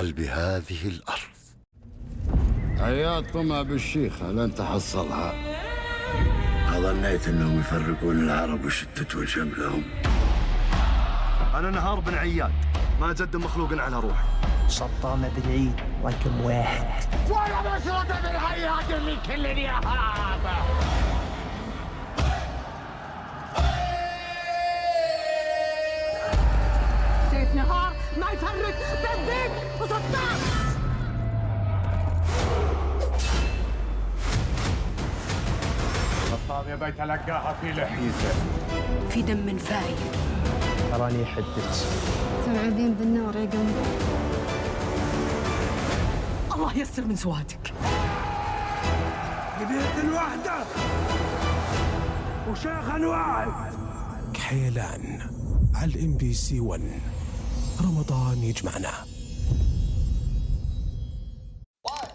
قلب هذه الأرض. عياط طمع بالشيخة لن تحصلها. ظنيت أنهم يفرقون العرب ويشتتون شملهم. أنا نهار بن عياد، ما جد مخلوق على روحي. شطامة بالعيد رقم واحد. ولا مشرطة بالحياة اللي كلني هذا. سيف نهار ما يفرق بين ذيب وسطام. الطاغية بيتلقاها في لحيته. في دم فاير. تراني حدك. توعدين بالنار يا قمر. الله يسر من سواتك. بيت الوحدة وشيخا واحد. كحيلان على الMBC 1. رمضان يجمعنا.